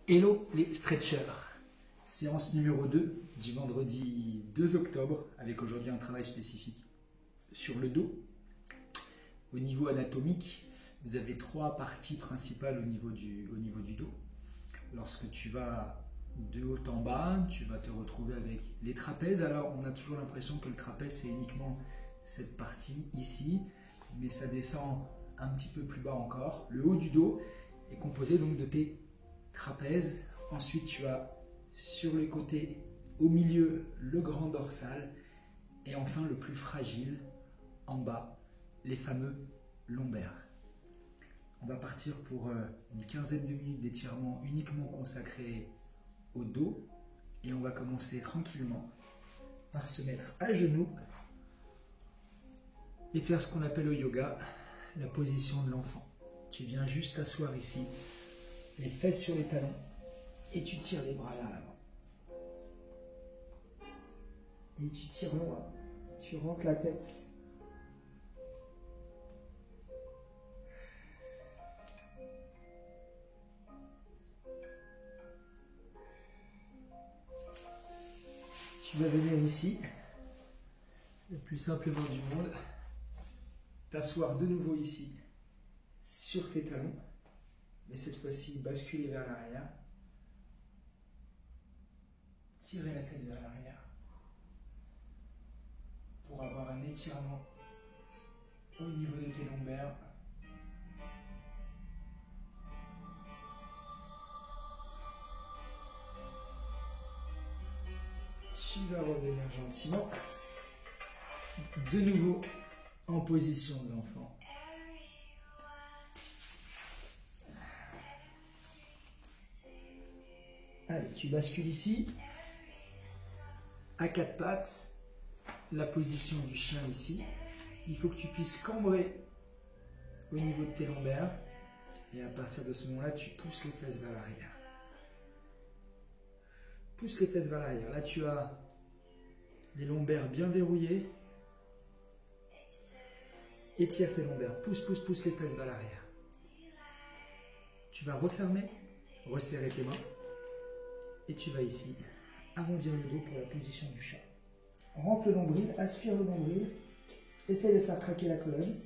Hello les stretchers, séance numéro 2 du vendredi 2 octobre avec aujourd'hui un travail spécifique sur le dos. Au niveau anatomique, vous avez trois parties principales au niveau du dos. Lorsque tu vas de haut en bas, tu vas te retrouver avec les trapèzes. Alors on a toujours l'impression que le trapèze c'est uniquement cette partie ici, mais ça descend un petit peu plus bas encore. Le haut du dos est composé donc de tes trapèzes. Ensuite tu as sur les côtés, au milieu, le grand dorsal et enfin le plus fragile, en bas, les fameux lombaires. On va partir pour une quinzaine de minutes d'étirement uniquement consacré au dos et on va commencer tranquillement par se mettre à genoux et faire ce qu'on appelle au yoga la position de l'enfant. Tu viens juste t'asseoir ici, les fesses sur les talons et tu tires les bras vers l'avant. Et tu tires loin, tu rentres la tête. Tu vas venir ici, le plus simplement du monde, t'asseoir de nouveau ici, sur tes talons, mais cette fois-ci basculer vers l'arrière, tirer la tête vers l'arrière, pour avoir un étirement au niveau de tes lombaires. Tu vas revenir gentiment, de nouveau en position de l'enfant. Allez, tu bascules ici, à quatre pattes, la position du chien ici. Il faut que tu puisses cambrer au niveau de tes lombaires et à partir de ce moment-là, tu pousses les fesses vers l'arrière. Pousse les fesses vers l'arrière. Là, tu as les lombaires bien verrouillés. Étire tes lombaires. Pousse les fesses vers l'arrière. Tu vas refermer, resserrer tes mains. Et tu vas ici arrondir le dos pour la position du chat. Rentre le nombril, aspire le nombril. Essaye de faire craquer la colonne.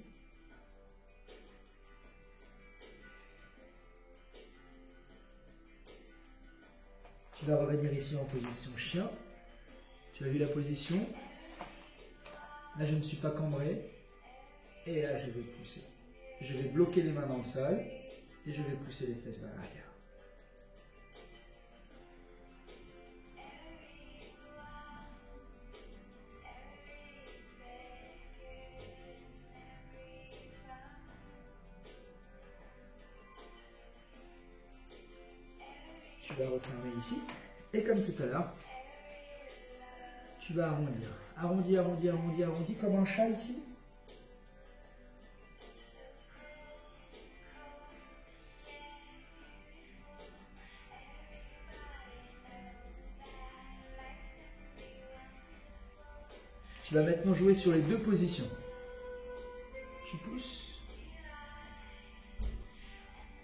Tu vas revenir ici en position chien. Tu as vu la position. Là, je ne suis pas cambré. Et là, je vais pousser. Je vais bloquer les mains dans le sol. Et je vais pousser les fesses vers l'arrière. Tu vas refermer ici. Et comme tout à l'heure, tu vas arrondir. Arrondir comme un chat ici. Tu vas maintenant jouer sur les deux positions. Tu pousses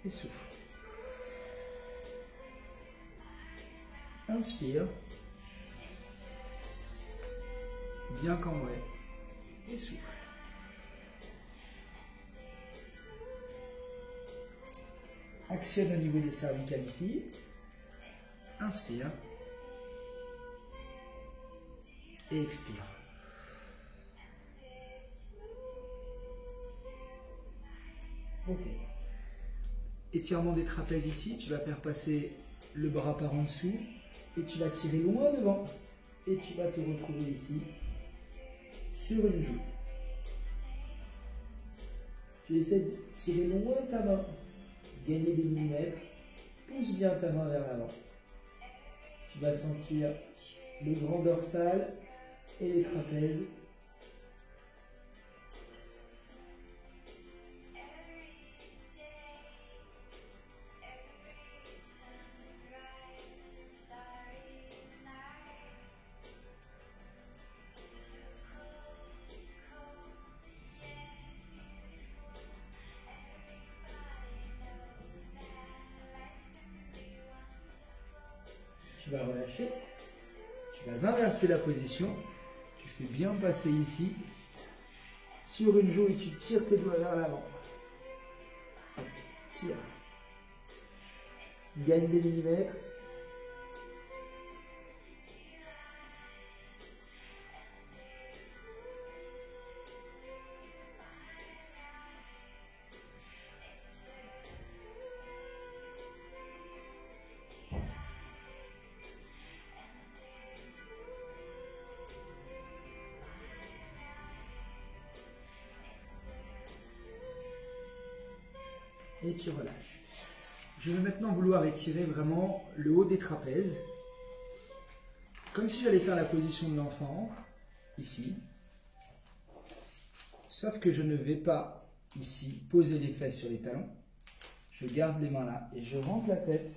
et souffle. Inspire. Bien cambré. Et souffle. Actionne au niveau des cervicales ici. Inspire. Et expire. Ok. Étirement des trapèzes ici. Tu vas faire passer le bras par en dessous. Et tu vas tirer loin devant. Et tu vas te retrouver ici, sur une joue. Tu essaies de tirer loin ta main, gagner des millimètres. Pousse bien ta main vers l'avant. Tu vas sentir le grand dorsal et les trapèzes. tu vas relâcher, tu vas inverser la position, tu fais bien passer ici, sur une joue et tu tires tes doigts vers l'avant. Tire. Gagne des millimètres. Et tu relâches. Je vais maintenant vouloir étirer vraiment le haut des trapèzes. Comme si j'allais faire la position de l'enfant, ici. Sauf que je ne vais pas, ici, poser les fesses sur les talons. Je garde les mains là et je rentre la tête.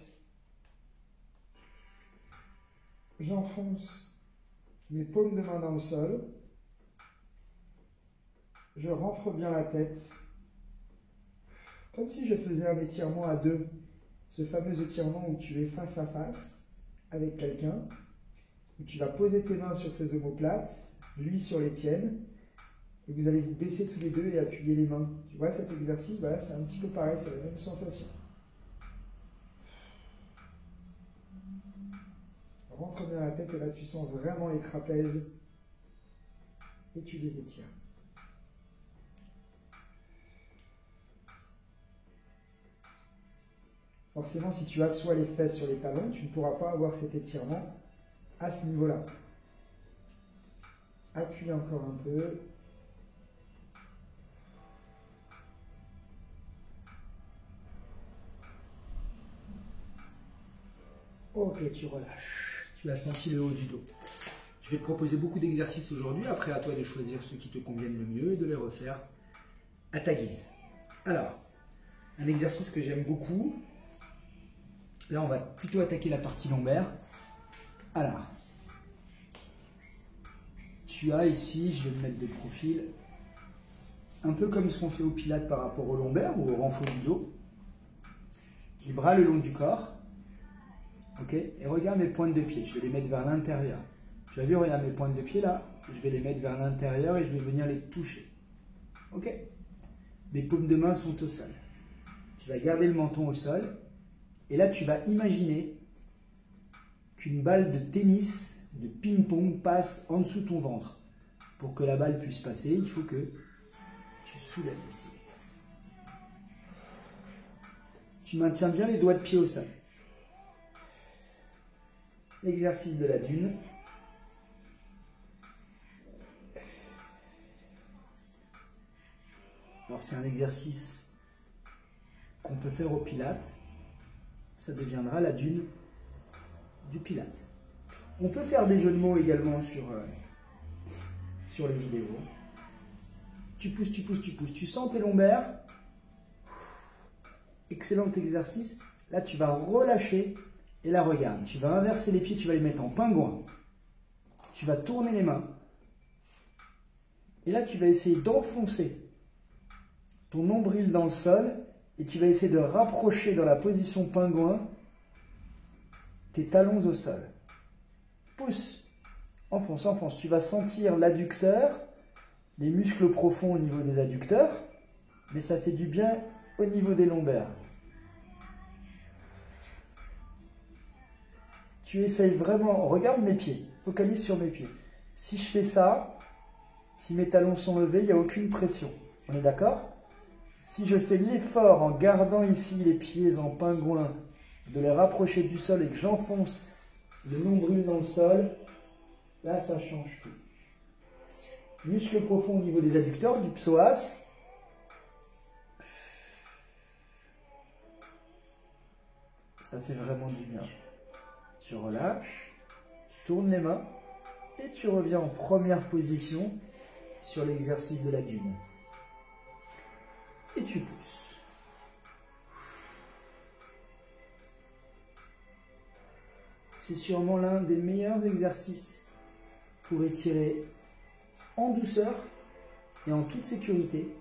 J'enfonce mes paumes de main dans le sol. Je rentre bien la tête. Comme si je faisais un étirement à deux. Ce fameux étirement où tu es face à face avec quelqu'un. Où tu vas poser tes mains sur ses omoplates, lui sur les tiennes. Et vous allez vous baisser tous les deux et appuyer les mains. Tu vois cet exercice, voilà, c'est un petit peu pareil, c'est la même sensation. Rentre bien la tête et là tu sens vraiment les trapèzes. Et tu les étires. Forcément, si tu assois les fesses sur les talons, tu ne pourras pas avoir cet étirement à ce niveau-là. Appuie encore un peu. Ok, tu relâches. Tu as senti le haut du dos. Je vais te proposer beaucoup d'exercices aujourd'hui. Après, à toi de choisir ceux qui te conviennent le mieux et de les refaire à ta guise. Alors, un exercice que j'aime beaucoup. Là, on va plutôt attaquer la partie lombaire. Alors, tu as ici, je vais me mettre de profil, un peu comme ce qu'on fait au pilates par rapport au lombaire ou au renfort du dos. Les bras le long du corps. Ok. Et regarde mes pointes de pied, je vais les mettre vers l'intérieur. Tu as vu, regarde mes pointes de pied là, je vais les mettre vers l'intérieur et je vais venir les toucher. Ok. Mes paumes de main sont au sol. Tu vas garder le menton au sol. Et là, tu vas imaginer qu'une balle de tennis, de ping-pong, passe en dessous de ton ventre. Pour que la balle puisse passer, il faut que tu soulèves ici les fesses. Tu maintiens bien les doigts de pied au sol. L'exercice de la dune. Alors, c'est un exercice qu'on peut faire au pilates. Ça deviendra la dune du pilates. On peut faire des jeux de mots également sur les vidéos. Tu pousses, tu pousses, tu pousses. Tu sens tes lombaires. Excellent exercice. Là, tu vas relâcher. Et là, regarde. Tu vas inverser les pieds. Tu vas les mettre en pingouin. Tu vas tourner les mains. Et là, tu vas essayer d'enfoncer ton nombril dans le sol. Et tu vas essayer de rapprocher dans la position pingouin tes talons au sol. Pousse, enfonce, enfonce. Tu vas sentir l'adducteur, les muscles profonds au niveau des adducteurs, mais ça fait du bien au niveau des lombaires. Tu essayes vraiment, regarde mes pieds, focalise sur mes pieds. Si je fais ça, si mes talons sont levés, il n'y a aucune pression. On est d'accord ? Si je fais l'effort en gardant ici les pieds en pingouin, de les rapprocher du sol et que j'enfonce le nombril dans le sol, là ça change tout. Muscle profond au niveau des adducteurs, du psoas. Ça fait vraiment du bien. Tu relâches, tu tournes les mains et tu reviens en première position sur l'exercice de la dune. Et tu pousses. C'est sûrement l'un des meilleurs exercices pour étirer en douceur et en toute sécurité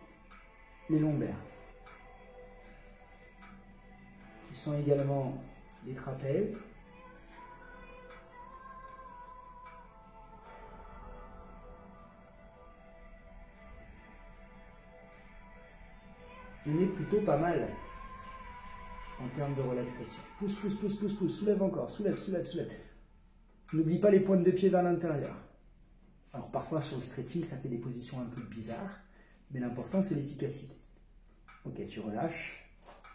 les lombaires. Tu sens également les trapèzes. on est plutôt pas mal en termes de relaxation. Pousse, pousse, pousse, pousse, pousse. Soulève encore. Soulève, soulève, soulève. N'oublie pas les pointes de pied vers l'intérieur. Alors parfois sur le stretching, ça fait des positions un peu bizarres, mais l'important c'est l'efficacité. Ok, tu relâches.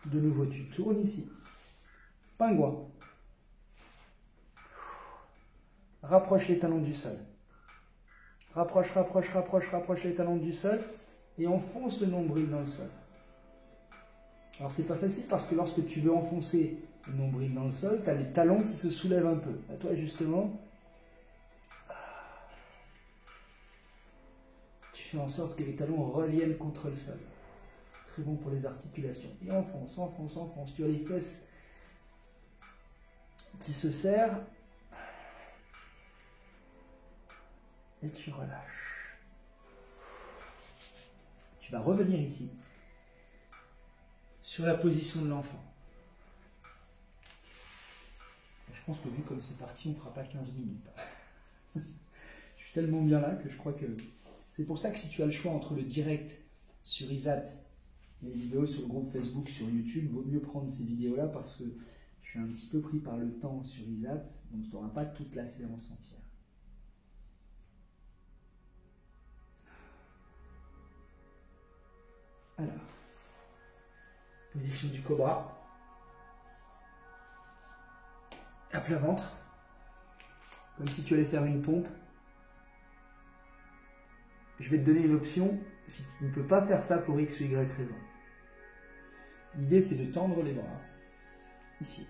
De nouveau, tu tournes ici. Pingouin. Rapproche les talons du sol. Rapproche, rapproche, rapproche, rapproche les talons du sol et enfonce le nombril dans le sol. Alors c'est pas facile parce que lorsque tu veux enfoncer le nombril dans le sol, tu as les talons qui se soulèvent un peu. À toi justement, tu fais en sorte que les talons reliennent contre le sol. Très bon pour les articulations. Et enfonce, enfonce, enfonce. Tu as les fesses qui se serrent. Et tu relâches. Tu vas revenir ici, sur la position de l'enfant. Je pense que vu comme c'est parti, on ne fera pas 15 minutes. Je suis tellement bien là que je crois que... C'est pour ça que si tu as le choix entre le direct sur ISAT et les vidéos sur le groupe Facebook, sur YouTube, il vaut mieux prendre ces vidéos-là parce que je suis un petit peu pris par le temps sur ISAT, donc tu n'auras pas toute la séance entière. Alors, position du cobra, à plat ventre, comme si tu allais faire une pompe. Je vais te donner une option si tu ne peux pas faire ça pour X ou Y raison. L'idée c'est de tendre les bras, ici,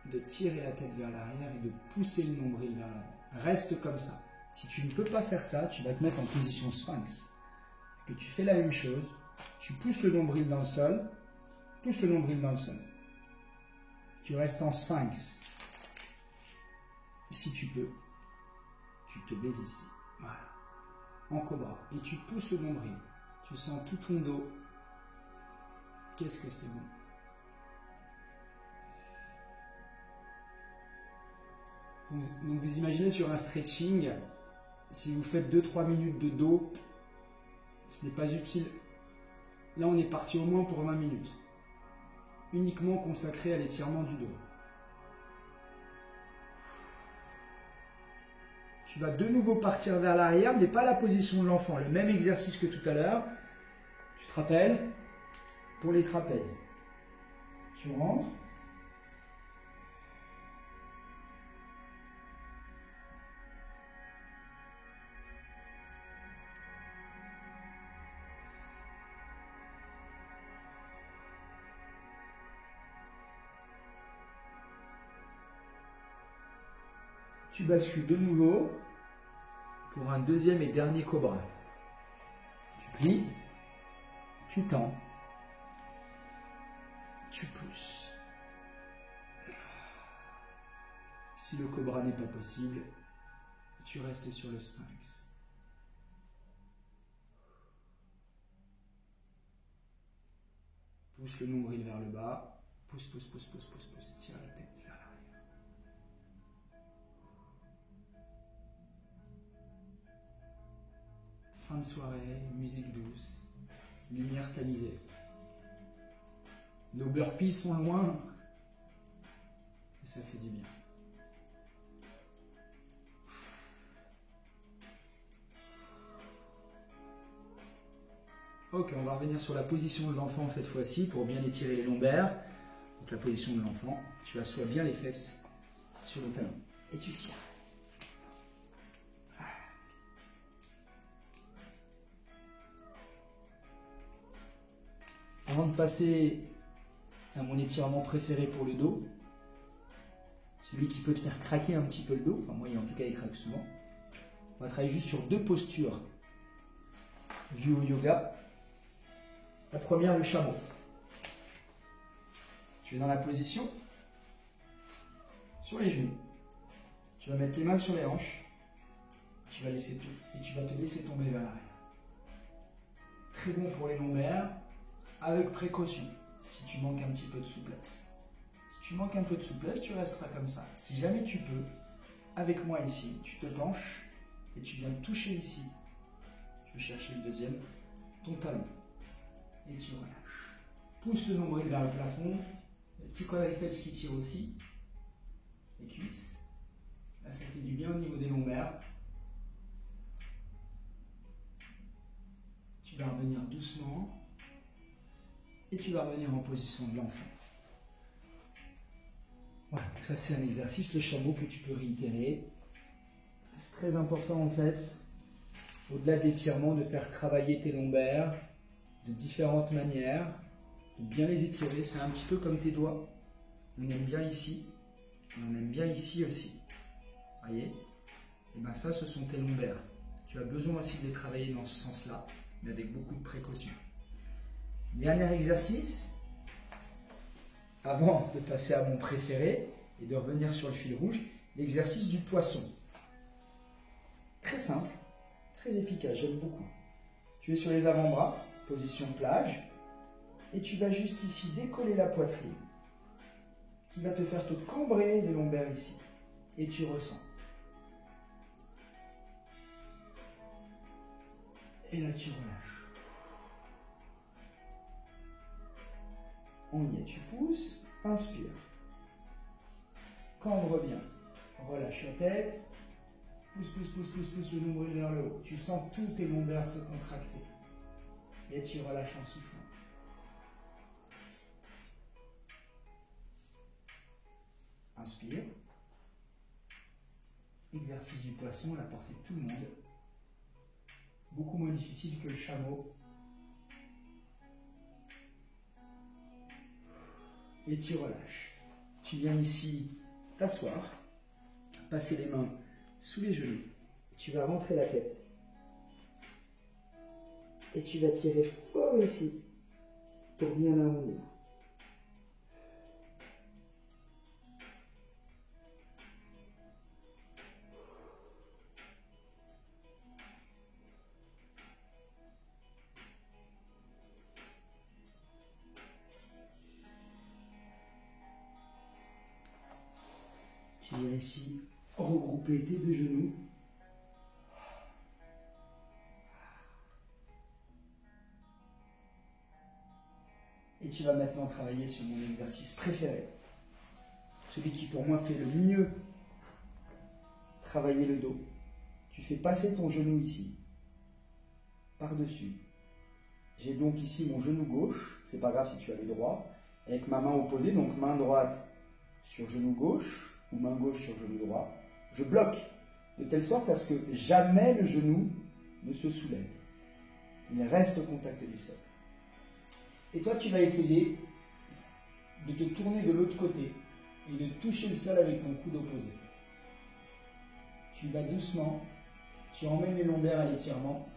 de tirer la tête vers l'arrière et de pousser le nombril vers l'avant. Reste comme ça. Si tu ne peux pas faire ça, tu vas te mettre en position sphinx. Que tu fais la même chose, tu pousses le nombril dans le sol, pousse le nombril dans le sol. Tu restes en sphinx. Si tu peux, tu te baises ici. Voilà. En cobra. Et tu pousses le nombril. Tu sens tout ton dos. Qu'est-ce que c'est bon. Donc vous imaginez sur un stretching, si vous faites 2-3 minutes de dos, ce n'est pas utile. Là, on est parti au moins pour 20 minutes. Uniquement consacré à l'étirement du dos. Tu vas de nouveau partir vers l'arrière, mais pas la position de l'enfant. Le même exercice que tout à l'heure. Tu te rappelles? Pour les trapèzes. Tu rentres. Tu bascules de nouveau pour un deuxième et dernier cobra. Tu plies, tu tends, tu pousses. Si le cobra n'est pas possible, tu restes sur le sphinx. Pousse le nombril vers le bas, pousse, pousse, pousse, pousse, pousse, pousse, tire la tête vers l'arrière. Fin de soirée, musique douce, lumière tamisée. Nos burpees sont loin et ça fait du bien. Ok, on va revenir sur la position de l'enfant cette fois-ci pour bien étirer les lombaires. Donc la position de l'enfant, tu assois bien les fesses sur le talon et tu tires. Avant de passer à mon étirement préféré pour le dos, celui qui peut te faire craquer un petit peu le dos, enfin moi en tout cas il craque souvent, on va travailler juste sur deux postures vues au yoga. La première, le chameau. Tu es dans la position sur les genoux. Tu vas mettre les mains sur les hanches. Tu vas laisser tout et tu vas te laisser tomber vers l'arrière. Très bon pour les lombaires, avec précaution, si tu manques un petit peu de souplesse. Si tu manques un peu de souplesse, tu resteras comme ça. Si jamais tu peux, avec moi ici, tu te penches et tu viens toucher ici. Je vais chercher le deuxième, ton talon. et tu relâches. Pousse le nombril vers le plafond. Le petit quadriceps qui tire aussi. Les cuisses. Là, ça fait du bien au niveau des lombaires. Tu vas revenir doucement. Et tu vas revenir en position de l'enfant. Voilà, ça c'est un exercice, le chameau, que tu peux réitérer. C'est très important en fait, au-delà de l'étirement, de faire travailler tes lombaires de différentes manières, de bien les étirer. C'est un petit peu comme tes doigts. On aime bien ici, et on aime bien ici aussi. Voyez? Et bien ça, ce sont tes lombaires. Tu as besoin aussi de les travailler dans ce sens-là, mais avec beaucoup de précaution. Dernier exercice, avant de passer à mon préféré et de revenir sur le fil rouge, l'exercice du poisson. Très simple, très efficace, j'aime beaucoup. Tu es sur les avant-bras, position plage, et tu vas juste ici décoller la poitrine, qui va te faire te cambrer les lombaires ici, et tu ressens. Et là tu relâches. On y est, tu pousses, inspire. Cambre bien, relâche la tête, pousse le nombril vers le haut. Tu sens tous tes lombaires se contracter. Et tu relâches en soufflant. Inspire. Exercice du poisson à la portée de tout le monde. Beaucoup moins difficile que le chameau. Et tu relâches. Tu viens ici t'asseoir, passer les mains sous les genoux. Tu vas rentrer la tête. Et tu vas tirer fort ici pour bien arrondir. Tu viens ici regrouper tes deux genoux. Et tu vas maintenant travailler sur mon exercice préféré. Celui qui pour moi fait le mieux travailler le dos. Tu fais passer ton genou ici, par-dessus. J'ai donc ici mon genou gauche, c'est pas grave si tu as le droit, avec ma main opposée, donc main droite sur genou gauche, ou main gauche sur genou droit. Je bloque, de telle sorte à ce que jamais le genou ne se soulève. Il reste au contact du sol. Et toi, tu vas essayer de te tourner de l'autre côté et de toucher le sol avec ton coude opposé. Tu vas doucement, tu emmènes les lombaires à l'étirement.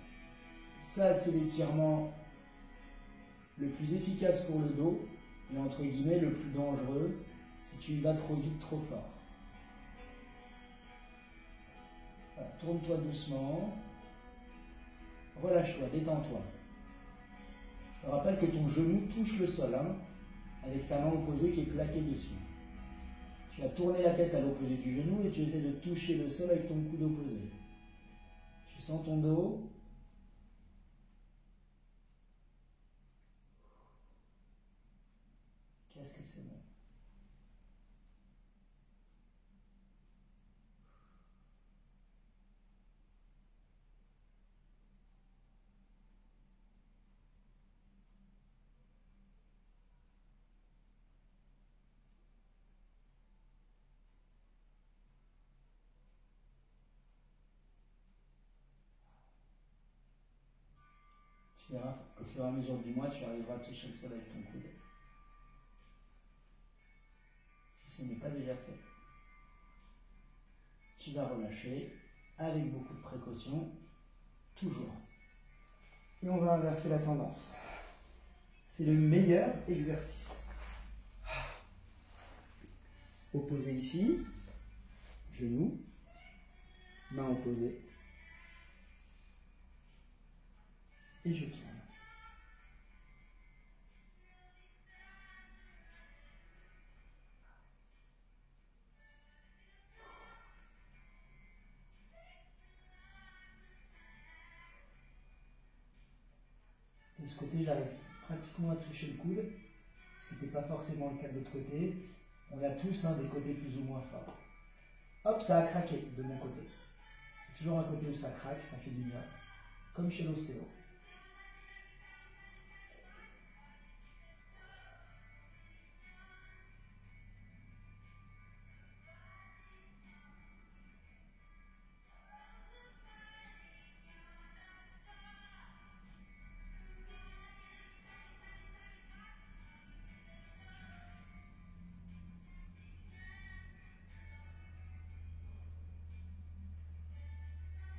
Ça, c'est l'étirement le plus efficace pour le dos et entre guillemets le plus dangereux si tu y vas trop vite, trop fort. Voilà, tourne-toi doucement, relâche-toi, détends-toi. Je te rappelle que ton genou touche le sol, hein, avec ta main opposée qui est plaquée dessus. Tu as tourné la tête à l'opposé du genou et tu essaies de toucher le sol avec ton coude opposé. Tu sens ton dos. Qu'est-ce que c'est bon. Tu verras qu'au fur et à mesure du mois, tu arriveras à toucher le sol avec ton coude. Si ce n'est pas déjà fait, tu vas relâcher avec beaucoup de précaution, toujours. Et on va inverser la tendance. C'est le meilleur exercice. Opposé ici, genou, main opposée. Et je tourne. De ce côté, j'arrive pratiquement à toucher le coude, ce qui n'était pas forcément le cas de l'autre côté. On a tous des côtés plus ou moins forts. Hop, ça a craqué de mon côté. Toujours un côté où ça craque, ça fait du bien, comme chez l'ostéo.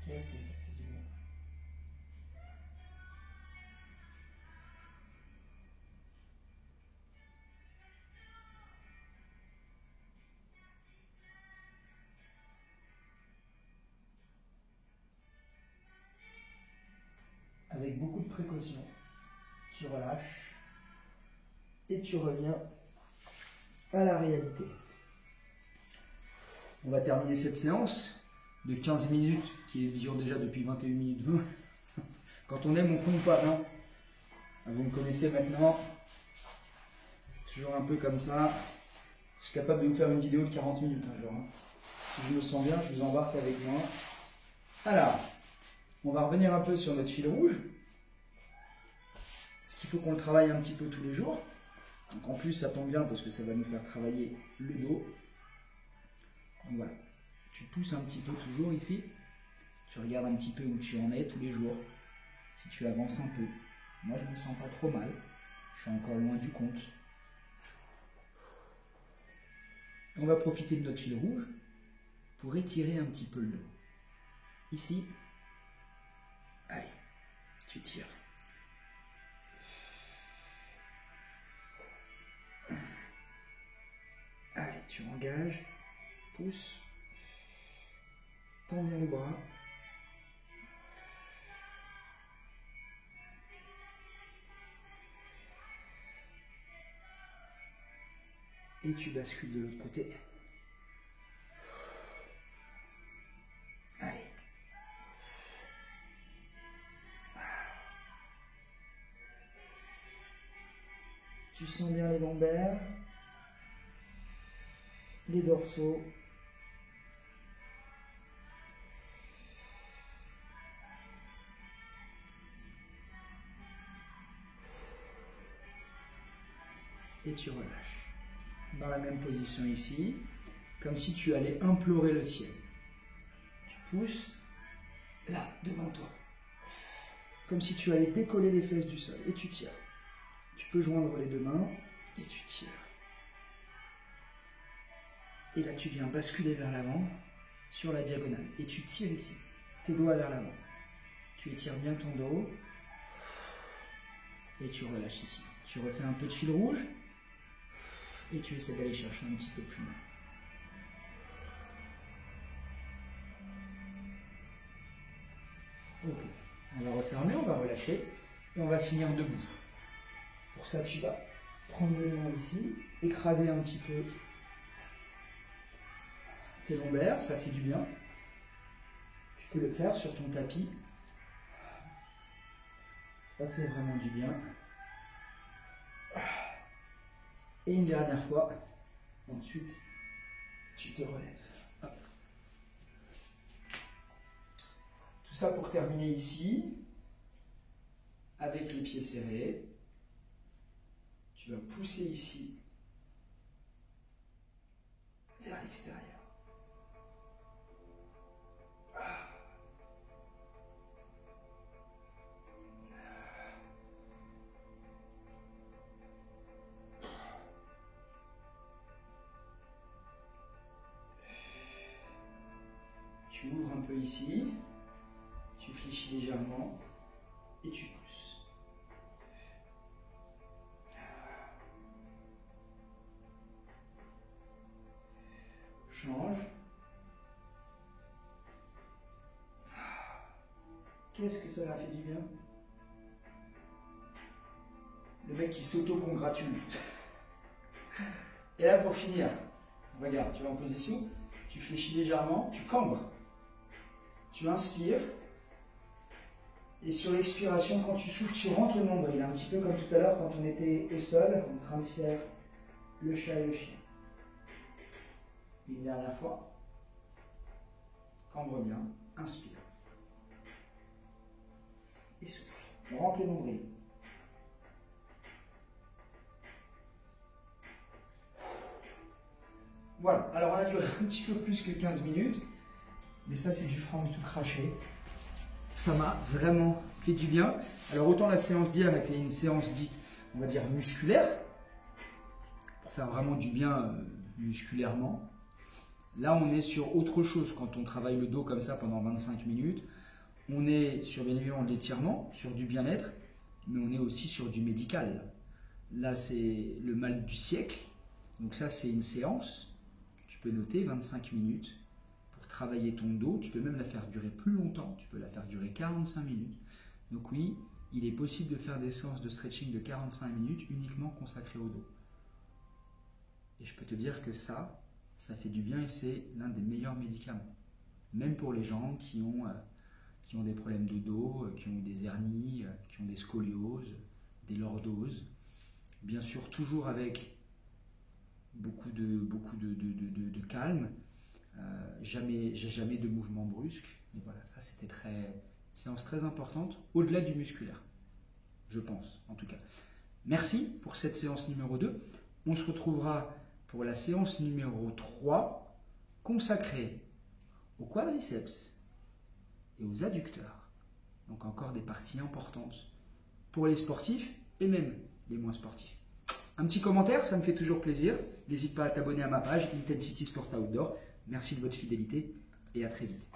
Qu'est-ce que ça fait du bien? Avec beaucoup de précaution, tu relâches et tu reviens à la réalité. On va terminer cette séance de 15 minutes qui dure déjà depuis 21 minutes 20. Quand on aime, on compte pas, non? Vous me connaissez maintenant. C'est toujours un peu comme ça. Je suis capable de vous faire une vidéo de 40 minutes un jour. Si je me sens bien, je vous embarque avec moi. Alors, on va revenir un peu sur notre fil rouge. Parce qu'il faut qu'on le travaille un petit peu tous les jours. Donc en plus, ça tombe bien parce que ça va nous faire travailler le dos. Donc voilà. Tu pousses un petit peu toujours ici. Tu regardes un petit peu où tu en es tous les jours. Si tu avances un peu. Moi, je ne me sens pas trop mal. Je suis encore loin du compte. On va profiter de notre fil rouge pour étirer un petit peu le dos. Ici. Allez, tu tires. Allez, tu engages. Pousse. Tends bien le bras. Et tu bascules de l'autre côté. Allez. Tu sens bien les lombaires, les dorsaux. Et tu relâches. Dans la même position ici, comme si tu allais implorer le ciel. Tu pousses là, devant toi. Comme si tu allais décoller les fesses du sol. Et tu tires. Tu peux joindre les deux mains et tu tires. Et là, tu viens basculer vers l'avant sur la diagonale. Et tu tires ici, tes doigts vers l'avant. Tu étires bien ton dos. Et tu relâches ici. Tu refais un peu de fil rouge. Et tu essaies d'aller chercher un petit peu plus loin. Ok. On va refermer, on va relâcher. Et on va finir debout. Pour ça, tu vas prendre les mains ici, écraser un petit peu tes lombaires, ça fait du bien. Tu peux le faire sur ton tapis. Ça fait vraiment du bien. Et une dernière fois. Ensuite, tu te relèves. Hop. Tout ça pour terminer ici, avec les pieds serrés. Tu vas pousser ici, vers l'extérieur. Tu ouvres un peu ici, tu fléchis légèrement et tu pousses. Change. Qu'est-ce que ça m'a fait du bien? Le mec qui s'auto-congratule. Et là, pour finir, regarde, tu vas en position, tu fléchis légèrement, tu cambres. Tu inspires Et sur l'expiration, quand tu souffles, tu rentres le nombril, un petit peu comme tout à l'heure quand on était au sol, en train de faire le chat et le chien. Une dernière fois. Cambre bien, inspire. Et souffle. On rentre le nombril. Voilà, alors on a duré un petit peu plus que 15 minutes, mais ça c'est du franc tout craché. Ça m'a vraiment fait du bien. Alors autant la séance d'hier était une séance dite, on va dire musculaire, pour faire vraiment du bien musculairement. Là on est sur autre chose quand on travaille le dos comme ça pendant 25 minutes. On est sur bien évidemment de l'étirement, sur du bien-être, mais on est aussi sur du médical. Là c'est le mal du siècle, donc ça c'est une séance. Tu peux noter 25 minutes pour travailler ton dos. Tu peux même la faire durer plus longtemps. Tu peux la faire durer 45 minutes. Donc oui, il est possible de faire des séances de stretching de 45 minutes uniquement consacrées au dos. Et je peux te dire que ça fait du bien et c'est l'un des meilleurs médicaments. Même pour les gens qui ont des problèmes de dos, qui ont des hernies, qui ont des scolioses, des lordoses. Bien sûr, toujours avec beaucoup de calme, jamais de mouvement brusque. Mais voilà, ça c'était une séance très importante, au-delà du musculaire, je pense en tout cas. Merci pour cette séance numéro 2. On se retrouvera pour la séance numéro 3, consacrée aux quadriceps et aux adducteurs. Donc encore des parties importantes pour les sportifs et même les moins sportifs. Un petit commentaire, ça me fait toujours plaisir. N'hésite pas à t'abonner à ma page Intensity Sport Outdoor. Merci de votre fidélité et à très vite.